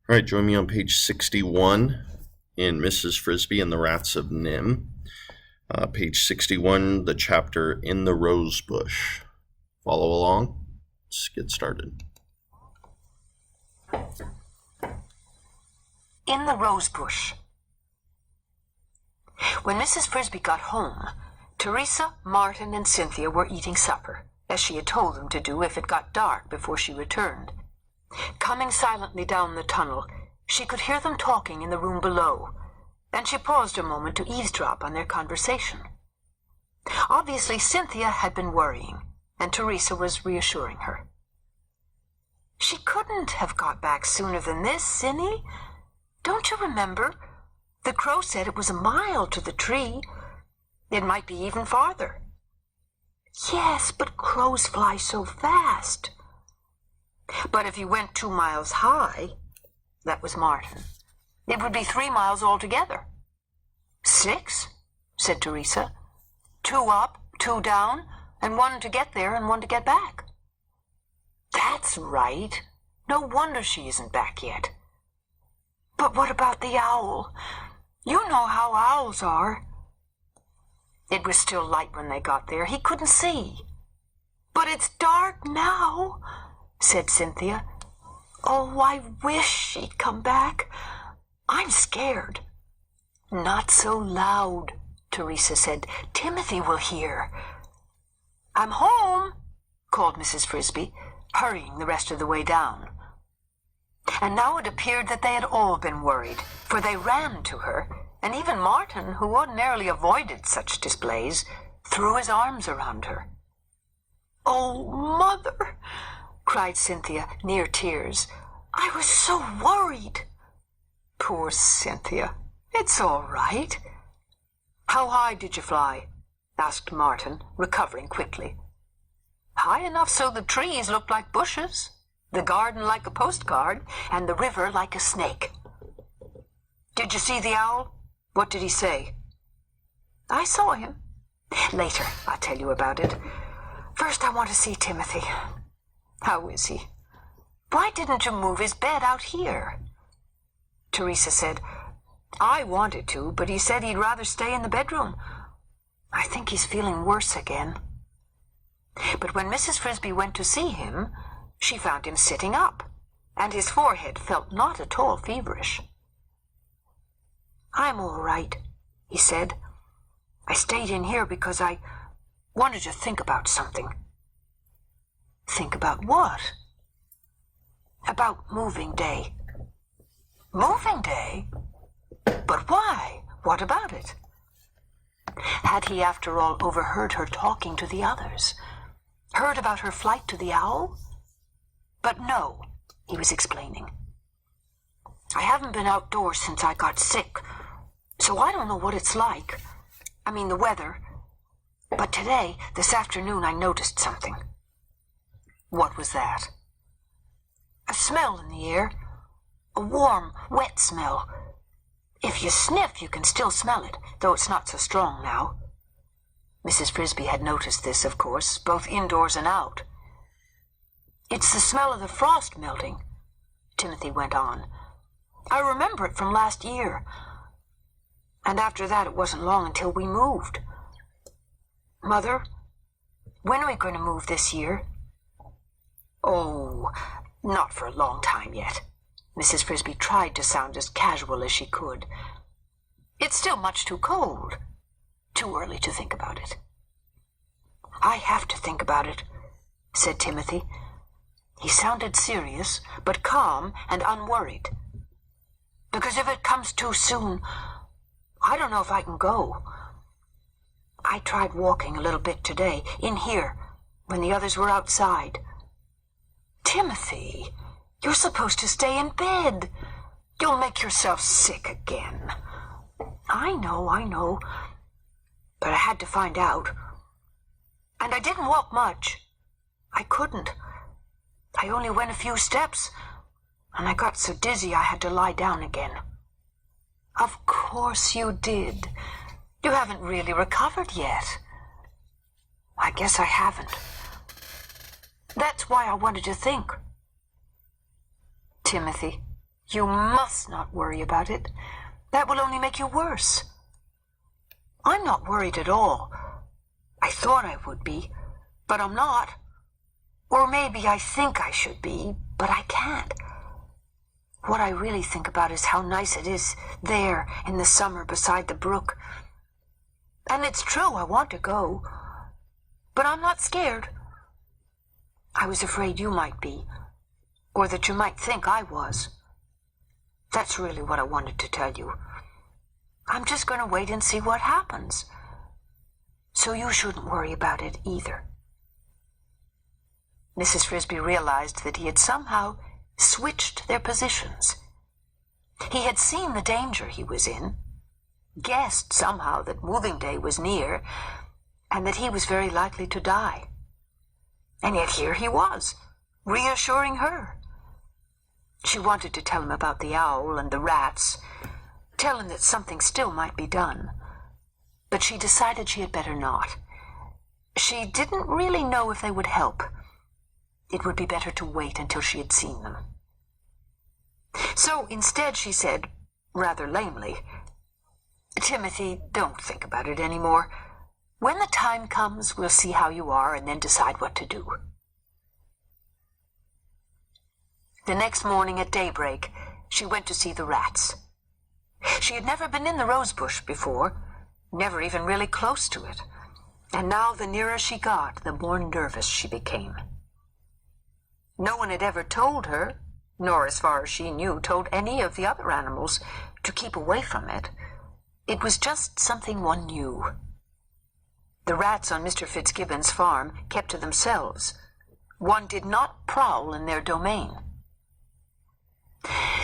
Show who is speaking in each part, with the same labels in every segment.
Speaker 1: All right, join me on page 61 in Mrs. Frisbee and the Rats of NIMH. Page 61, the chapter In the Rose Bush. Follow along. Let's get started.
Speaker 2: In the Rose Bush. When Mrs. Frisbee got home, Teresa, Martin, and Cynthia were eating supper, as she had told them to do if it got dark before she returned. Coming silently down the tunnel, she could hear them talking in the room below, and she paused a moment to eavesdrop on their conversation. Obviously, Cynthia had been worrying, and Teresa was reassuring her. "She couldn't have got back sooner than this, Cindy. Don't you remember? The crow said it was a mile to the tree. It might be even farther." "Yes, but crows fly so fast." "But if you went 2 miles high," that was Martin, "it would be 3 miles altogether." "6," said Teresa. 2 up, 2 down, and 1 to get there and 1 to get back." "That's right. No wonder she isn't back yet." "But what about the owl? You know how owls are." "It was still light when they got there. He couldn't see." "But it's dark now," said Cynthia. "Oh, I wish she'd come back. I'm scared." "Not so loud," Teresa said. "Timothy will hear." "I'm home," called Mrs. Frisbee, hurrying the rest of the way down. And now it appeared that they had all been worried, for they ran to her, and even Martin, who ordinarily avoided such displays, threw his arms around her. "Oh, Mother," cried Cynthia, near tears. "I was so worried." "Poor Cynthia. It's all right." "How high did you fly?" asked Martin, recovering quickly. "High enough so the trees looked like bushes, the garden like a postcard, and the river like a snake." "Did you see the owl? What did he say?" "I saw him. Later, I'll tell you about it. First, I want to see Timothy. How is he? Why didn't you move his bed out here?" Teresa said, "I wanted to, but he said he'd rather stay in the bedroom. I think he's feeling worse again." But when Mrs. Frisbee went to see him, she found him sitting up, and his forehead felt not at all feverish. "I'm all right," he said. "I stayed in here because I wanted to think about something." "Think about what?" "About moving day." "Moving day? But why? What about it?" Had he, after all, overheard her talking to the others? Heard about her flight to the owl? But no, he was explaining. "I haven't been outdoors since I got sick, so I don't know what it's like. I mean, the weather. But today, this afternoon, I noticed something." "What was that?" "A smell in the air. A warm, wet smell. If you sniff, you can still smell it, though it's not so strong now." Mrs. Frisbee had noticed this, of course, both indoors and out. "It's the smell of the frost melting," Timothy went on. "I remember it from last year. And after that, it wasn't long until we moved." "Mother, when are we going to move this year?" "Oh, not for a long time yet." Mrs. Frisbee tried to sound as casual as she could. "It's still much too cold. Too early to think about it." "I have to think about it," said Timothy. He sounded serious, but calm and unworried. "Because if it comes too soon, I don't know if I can go. I tried walking a little bit today, in here, when the others were outside." "Timothy, you're supposed to stay in bed. You'll make yourself sick again." I know. But I had to find out. And I didn't walk much. I couldn't. I only went a few steps, and I got so dizzy I had to lie down again." "Of course you did. You haven't really recovered yet." "I guess I haven't. That's why I wanted to think." "Timothy, You must not worry about it. That will only make you worse. I'm not worried at all. I thought I would be, but I'm not. Or maybe I think I should be, but I can't. What I really think about is how nice it is there in the summer beside the brook. And it's true, I want to go. But I'm not scared. I was afraid you might be, or that you might think I was. That's really what I wanted to tell you. I'm just going to wait and see what happens. So you shouldn't worry about it either. Mrs. Frisbee realized that he had somehow switched their positions. He had seen the danger he was in, guessed somehow that moving day was near, and that he was very likely to die. And yet here he was, reassuring her. She wanted to tell him about the owl and the rats, tell him that something still might be done, but she decided she had better not. She didn't really know if they would help. It would be better to wait until she had seen them. So instead she said, rather lamely, "Timothy, don't think about it any more. When the time comes, we'll see how you are and then decide what to do." The next morning at daybreak, she went to see the rats. She had never been in the rose bush before, never even really close to it, and now the nearer she got, the more nervous she became. No one had ever told her, nor as far as she knew told any of the other animals, to keep away from it. It was just something one knew. The rats on Mr. Fitzgibbon's farm kept to themselves. One did not prowl in their domain.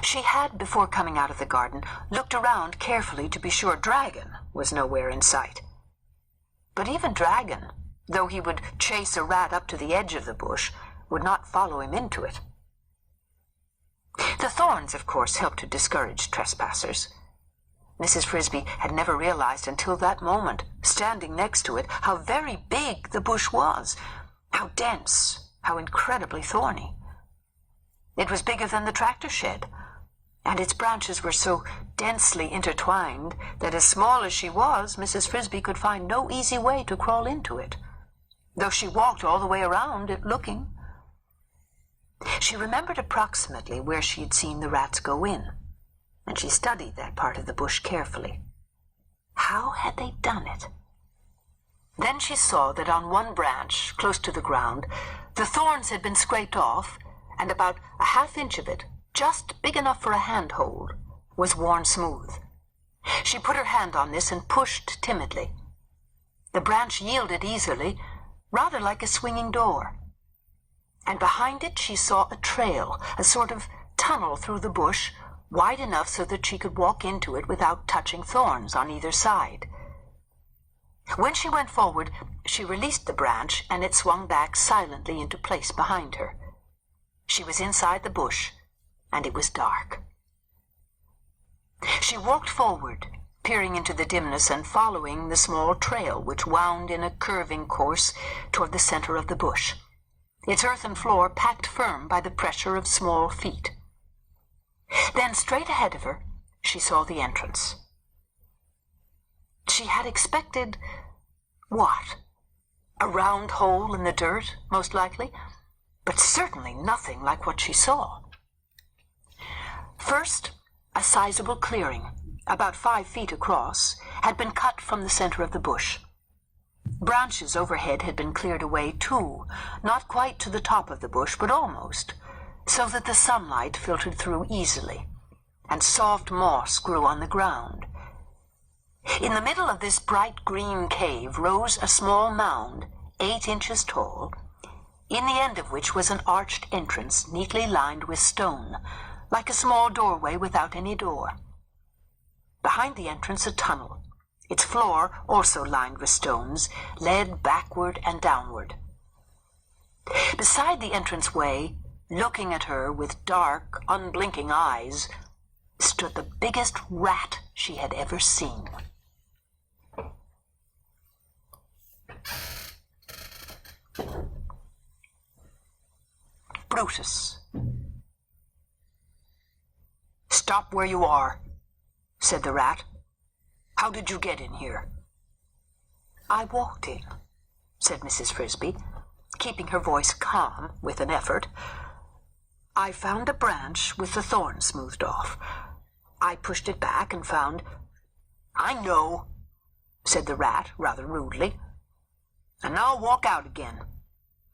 Speaker 2: She had, before coming out of the garden, looked around carefully to be sure Dragon was nowhere in sight. But even Dragon, though he would chase a rat up to the edge of the bush, would not follow him into it. The thorns, of course, helped to discourage trespassers. Mrs. Frisbee had never realized until that moment, standing next to it, how very big the bush was, how dense, how incredibly thorny. It was bigger than the tractor shed, and its branches were so densely intertwined that, as small as she was, Mrs. Frisbee could find no easy way to crawl into it, though she walked all the way around it looking. She remembered approximately where she had seen the rats go in, and she studied that part of the bush carefully. How had they done it? Then she saw that on one branch, close to the ground, the thorns had been scraped off, and about a half-inch of it, just big enough for a handhold, was worn smooth. She put her hand on this and pushed timidly. The branch yielded easily, rather like a swinging door. And behind it she saw a trail, a sort of tunnel through the bush, wide enough so that she could walk into it without touching thorns on either side. When she went forward, she released the branch, and it swung back silently into place behind her. She was inside the bush, and it was dark. She walked forward, peering into the dimness and following the small trail which wound in a curving course toward the center of the bush, its earthen floor packed firm by the pressure of small feet. Then, straight ahead of her, she saw the entrance. She had expected what? A round hole in the dirt, most likely, but certainly nothing like what she saw. First, a sizable clearing, about 5 feet across, had been cut from the center of the bush. Branches overhead had been cleared away, too, not quite to the top of the bush, but almost, so that the sunlight filtered through easily, and soft moss grew on the ground. In the middle of this bright green cave rose a small mound, 8 inches tall, in the end of which was an arched entrance neatly lined with stone, like a small doorway without any door. Behind the entrance a tunnel, its floor, also lined with stones, led backward and downward. Beside the entranceway, looking at her with dark, unblinking eyes, stood the biggest rat she had ever seen. Brutus. Stop where you are, said the rat. How did you get in here? I walked in, said Mrs. Frisbee, keeping her voice calm with an effort. I found a branch with the thorn smoothed off. I pushed it back and found... I know, said the rat rather rudely. And now walk out again.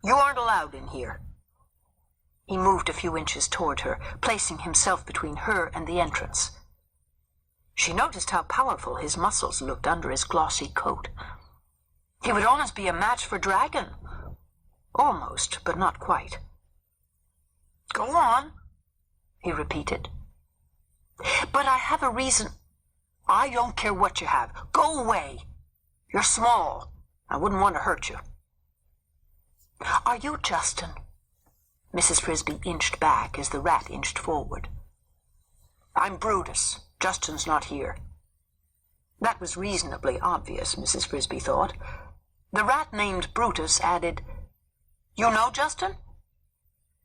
Speaker 2: You aren't allowed in here. He moved a few inches toward her, placing himself between her and the entrance. She noticed how powerful his muscles looked under his glossy coat. He would almost be a match for Dragon. Almost, but not quite. Go on, he repeated. But I have a reason. I don't care what you have. Go away. You're small. I wouldn't want to hurt you. Are you Justin? Mrs. Frisbee inched back as the rat inched forward. I'm Brutus. Justin's not here. That was reasonably obvious, Mrs. Frisbee thought. The rat named Brutus added, You know Justin?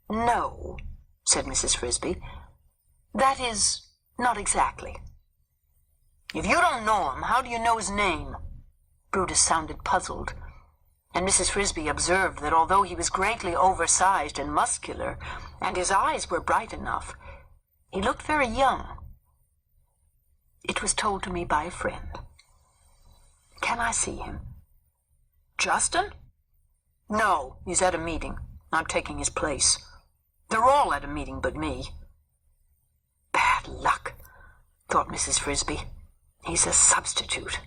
Speaker 2: No, said Mrs. Frisbee. That is, not exactly. If you don't know him, how do you know his name? Brutus sounded puzzled, and Mrs. Frisbee observed that although he was greatly oversized and muscular, and his eyes were bright enough, he looked very young. It was told to me by a friend. Can I see him? Justin? No, he's at a meeting. I'm taking his place. They're all at a meeting but me. Bad luck, thought Mrs. Frisbee. He's a substitute.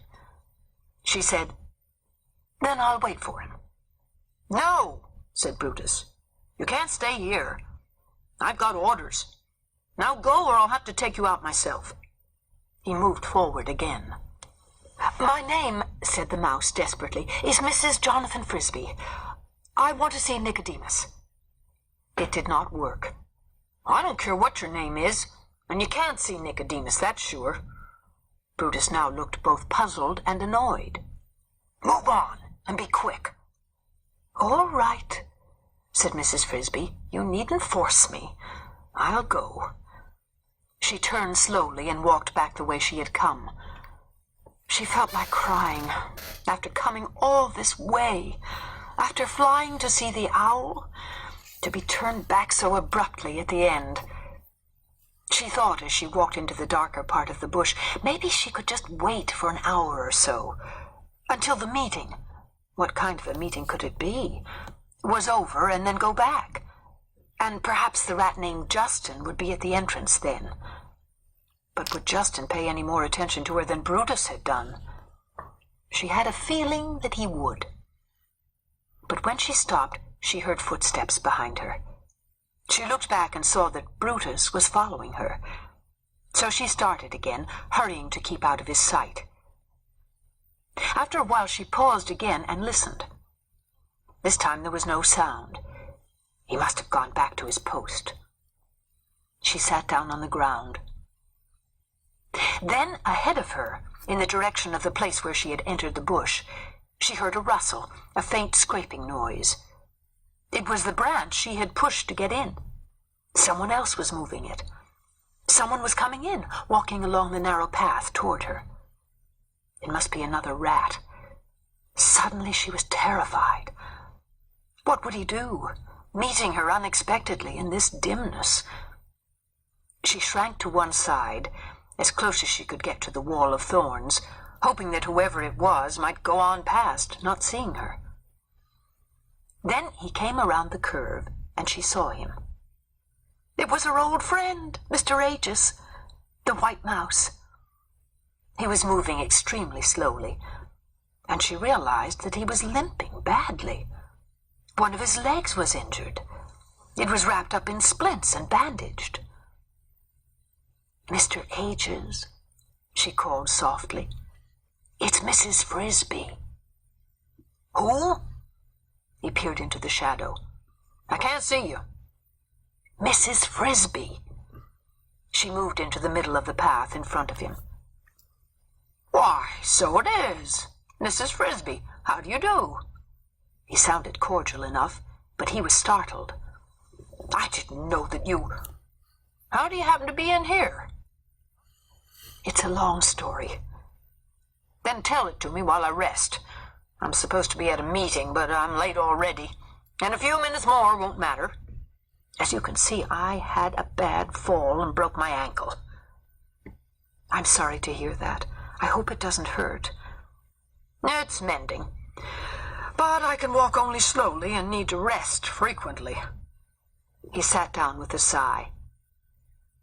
Speaker 2: She said, Then I'll wait for him. No, said Brutus. You can't stay here. I've got orders. Now go or I'll have to take you out myself. He moved forward again. My name, said the mouse desperately, is Mrs. Jonathan Frisbee. I want to see Nicodemus. It did not work. I don't care what your name is, and you can't see Nicodemus, that's sure. Brutus now looked both puzzled and annoyed. Move on, and be quick. All right, said Mrs. Frisbee. You needn't force me. I'll go. She turned slowly and walked back the way she had come. She felt like crying. After coming all this way, after flying to see the owl, to be turned back so abruptly at the end. She thought as she walked into the darker part of the bush, maybe she could just wait for an hour or so, until the meeting, what kind of a meeting could it be, was over, and then go back. And perhaps the rat named Justin would be at the entrance then. But would Justin pay any more attention to her than Brutus had done? She had a feeling that he would. But when she stopped, she heard footsteps behind her. She looked back and saw that Brutus was following her. So she started again, hurrying to keep out of his sight. After a while she paused again and listened. This time there was no sound. He must have gone back to his post. She sat down on the ground. Then, ahead of her, in the direction of the place where she had entered the bush, she heard a rustle, a faint scraping noise. It was the branch she had pushed to get in. Someone else was moving it. Someone was coming in, walking along the narrow path toward her. It must be another rat. Suddenly she was terrified. What would he do, meeting her unexpectedly in this dimness? She shrank to one side, as close as she could get to the wall of thorns, hoping that whoever it was might go on past, not seeing her. Then he came around the curve, and she saw him. It was her old friend, Mr. Aegis, the white mouse. He was moving extremely slowly, and she realized that he was limping badly. One of his legs was injured. It was wrapped up in splints and bandaged. Mr. Aegis, she called softly. It's Mrs. Frisbee. Who? He peered into the shadow. I can't see you. Mrs. Frisbee. She moved into the middle of the path in front of him. Why, so it is. Mrs. Frisbee, how do you do? He sounded cordial enough, but he was startled. I didn't know that you... How do you happen to be in here? It's a long story. Then tell it to me while I rest. I'm supposed to be at a meeting, but I'm late already, and a few minutes more won't matter. As you can see, I had a bad fall and broke my ankle. I'm sorry to hear that. I hope it doesn't hurt. It's mending, but I can walk only slowly and need to rest frequently. He sat down with a sigh.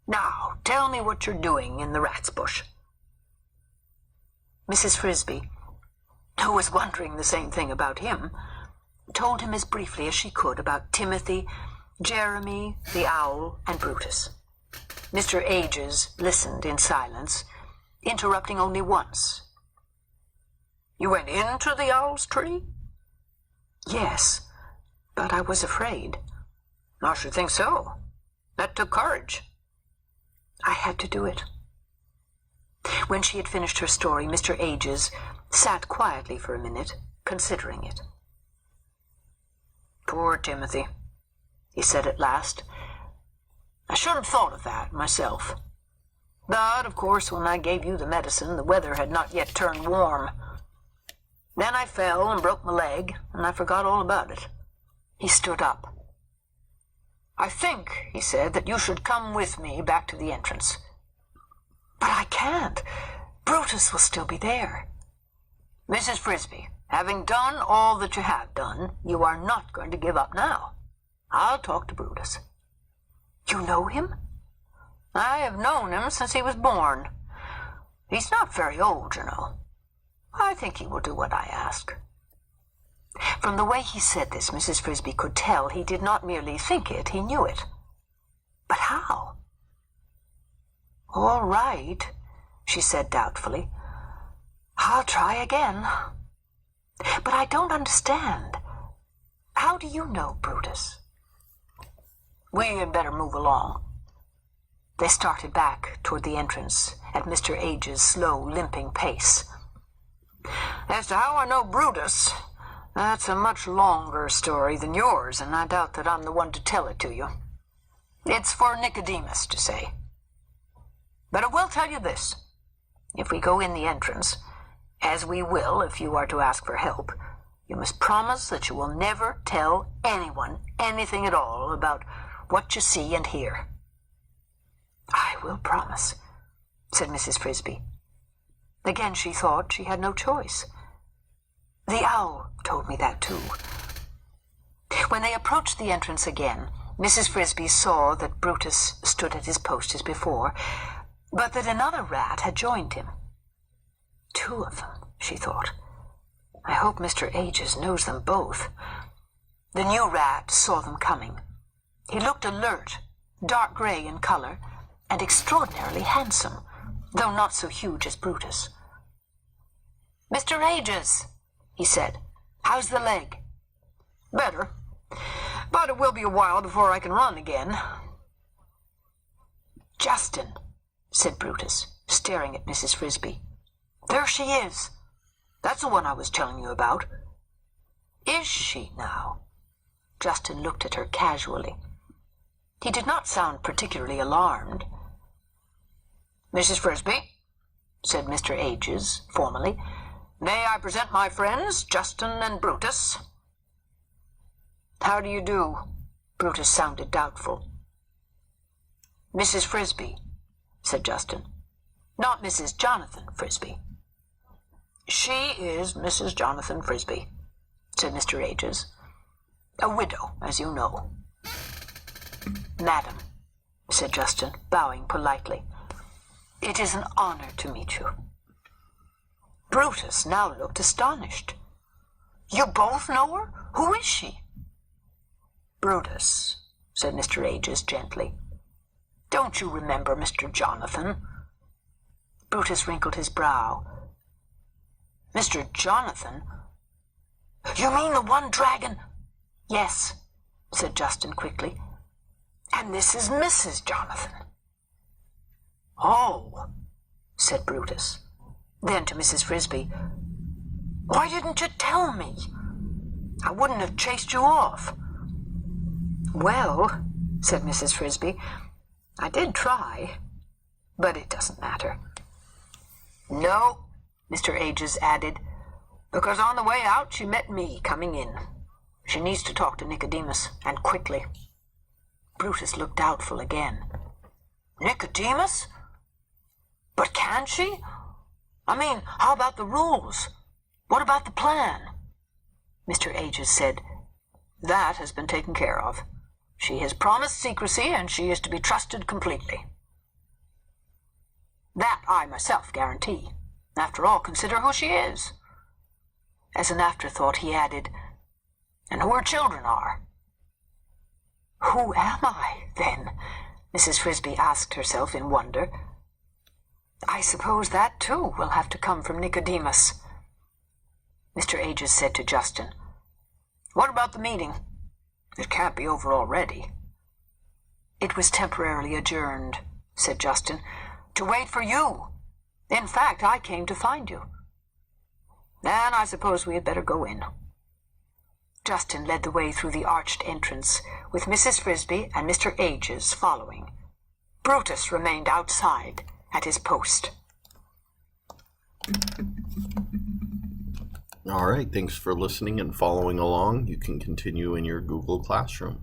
Speaker 2: Now, tell me what you're doing in the rat's bush. Mrs. Frisbee, who was wondering the same thing about him, told him as briefly as she could about Timothy, Jeremy, the owl, and Brutus. Mr. Ages listened in silence, interrupting only once. You went into the owl's tree? Yes, but I was afraid. I should think so. That took courage. I had to do it. When she had finished her story, Mr. Ages sat quietly for a minute, considering it. Poor Timothy, he said at last. I should have thought of that myself. But, of course, when I gave you the medicine, the weather had not yet turned warm. Then I fell and broke my leg, and I forgot all about it. He stood up. I think, he said, that you should come with me back to the entrance. But I can't. Brutus will still be there. Mrs. Frisbee, having done all that you have done, you are not going to give up now. I'll talk to Brutus. You know him? I have known him since he was born. He's not very old, you know. I think he will do what I ask. From the way he said this, Mrs. Frisbee could tell he did not merely think it, he knew it. But how? All right, she said doubtfully. I'll try again. But I don't understand. How do you know Brutus? We had better move along. They started back toward the entrance at Mr. Ages' slow, limping pace. As to how I know Brutus, that's a much longer story than yours, and I doubt that I'm the one to tell it to you. It's for Nicodemus to say. But I will tell you this. If we go in the entrance, as we will if you are to ask for help, you must promise that you will never tell anyone anything at all about what you see and hear. I will promise, said Mrs. Frisbee. Again she thought she had no choice. The owl told me that too. When they approached the entrance again, Mrs. Frisbee saw that Brutus stood at his post as before, but that another rat had joined him. Two of them, she thought. I hope Mr. Ages knows them both. The new rat saw them coming. He looked alert, dark gray in color, and extraordinarily handsome, though not so huge as Brutus. Mr. Ages, he said, how's the leg? Better, but it will be a while before I can run again. Justin, said Brutus, staring at Mrs. Frisbee. There she is. That's the one I was telling you about. Is she now? Justin looked at her casually. He did not sound particularly alarmed. Mrs. Frisbee, said Mr. Ages, formally, may I present my friends, Justin and Brutus? How do you do? Brutus sounded doubtful. Mrs. Frisbee, said Justin. Not Mrs. Jonathan Frisbee. She is Mrs. Jonathan Frisbee, said Mr. Ages. A widow, as you know. Madam, said Justin, bowing politely. It is an honor to meet you. Brutus now looked astonished. You both know her? Who is she? Brutus, said Mr. Ages gently. Don't you remember Mr. Jonathan? Brutus wrinkled his brow. Mr. Jonathan? You mean the one dragon? Yes, said Justin quickly. And this is Mrs. Jonathan. Oh, said Brutus. Then to Mrs. Frisbee, why didn't you tell me? I wouldn't have chased you off. Well, said Mrs. Frisbee, I did try, but it doesn't matter. No, Mr. Ages added, because on the way out she met me coming in. She needs to talk to Nicodemus, and quickly. Brutus looked doubtful again. Nicodemus? But can she? I mean, how about the rules? What about the plan? Mr. Ages said, That has been taken care of. She has promised secrecy, and she is to be trusted completely. That I myself guarantee. After all, consider who she is. As an afterthought, he added, and who her children are. Who am I, then? Mrs. Frisbee asked herself in wonder. I suppose that, too, will have to come from Nicodemus. Mr. Ages said to Justin, What about the meeting? It can't be over already. It was temporarily adjourned, said Justin, to wait for you. In fact, I came to find you. Then I suppose we had better go in. Justin led the way through the arched entrance, with Mrs. Frisbee and Mr. Ages following. Brutus remained outside at his post.
Speaker 1: All right, thanks for listening and following along. You can continue in your Google Classroom.